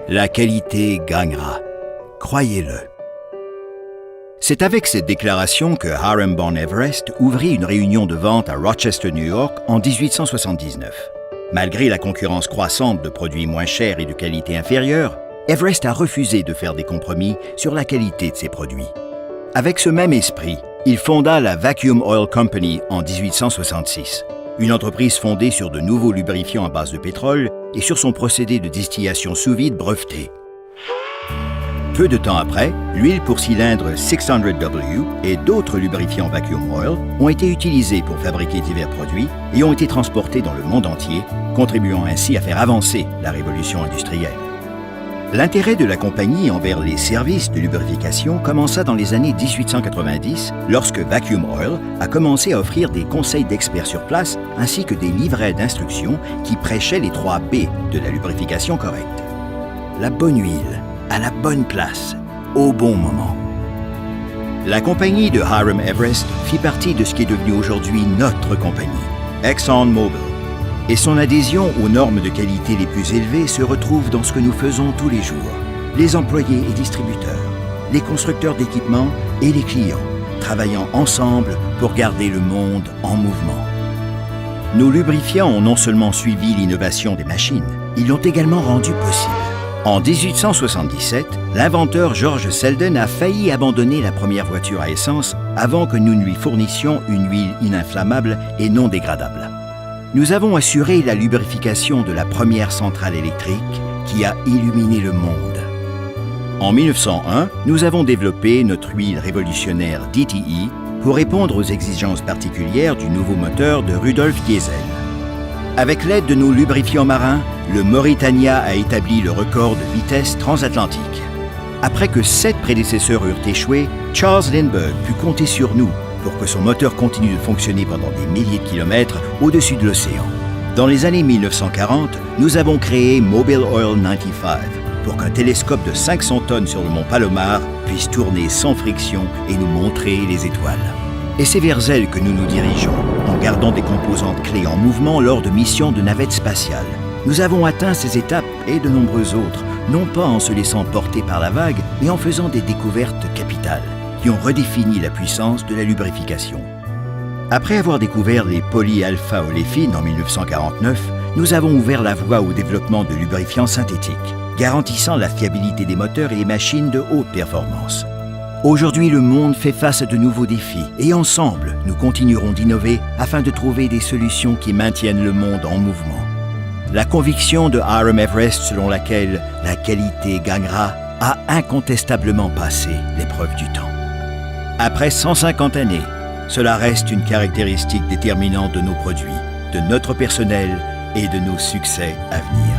La qualité gagnera. Croyez-le. C'est avec cette déclaration que Hiram Bond Everest ouvrit une réunion de vente à Rochester, New York, en 1879. Malgré la concurrence croissante de produits moins chers et de qualité inférieure, Everest a refusé de faire des compromis sur la qualité de ses produits. Avec ce même esprit, il fonda la Vacuum Oil Company en 1866, une entreprise fondée sur de nouveaux lubrifiants à base de pétrole et sur son procédé de distillation sous vide breveté. Peu de temps après, l'huile pour cylindre 600W et d'autres lubrifiants Vacuum Oil ont été utilisés pour fabriquer divers produits et ont été transportés dans le monde entier, contribuant ainsi à faire avancer la révolution industrielle. L'intérêt de la compagnie envers les services de lubrification commença dans les années 1890, lorsque Vacuum Oil a commencé à offrir des conseils d'experts sur place ainsi que des livrets d'instructions qui prêchaient les 3 B de la lubrification correcte. La bonne huile, à la bonne place, au bon moment. La compagnie de Hiram Everest fit partie de ce qui est devenu aujourd'hui notre compagnie, ExxonMobil. Et son adhésion aux normes de qualité les plus élevées se retrouve dans ce que nous faisons tous les jours. Les employés et distributeurs, les constructeurs d'équipements et les clients, travaillant ensemble pour garder le monde en mouvement. Nos lubrifiants ont non seulement suivi l'innovation des machines, ils l'ont également rendu possible. En 1877, l'inventeur George Selden a failli abandonner la première voiture à essence avant que nous ne lui fournissions une huile ininflammable et non dégradable. Nous avons assuré la lubrification de la première centrale électrique qui a illuminé le monde. En 1901, nous avons développé notre huile révolutionnaire DTE pour répondre aux exigences particulières du nouveau moteur de Rudolf Diesel. Avec l'aide de nos lubrifiants marins, le Mauritania a établi le record de vitesse transatlantique. Après que 7 prédécesseurs eurent échoué, Charles Lindbergh put compter sur nous pour que son moteur continue de fonctionner pendant des milliers de kilomètres au-dessus de l'océan. Dans les années 1940, nous avons créé Mobil Oil 95 pour qu'un télescope de 500 tonnes sur le mont Palomar puisse tourner sans friction et nous montrer les étoiles. Et c'est vers elles que nous nous dirigeons, en gardant des composantes clés en mouvement lors de missions de navettes spatiales. Nous avons atteint ces étapes et de nombreuses autres, non pas en se laissant porter par la vague, mais en faisant des découvertes capitales qui ont redéfini la puissance de la lubrification. Après avoir découvert les polyalpha-oléfines en 1949, nous avons ouvert la voie au développement de lubrifiants synthétiques, garantissant la fiabilité des moteurs et des machines de haute performance. Aujourd'hui, le monde fait face à de nouveaux défis et ensemble, nous continuerons d'innover afin de trouver des solutions qui maintiennent le monde en mouvement. La conviction de Hiram Everest selon laquelle la qualité gagnera a incontestablement passé l'épreuve du temps. Après 150 années, cela reste une caractéristique déterminante de nos produits, de notre personnel et de nos succès à venir.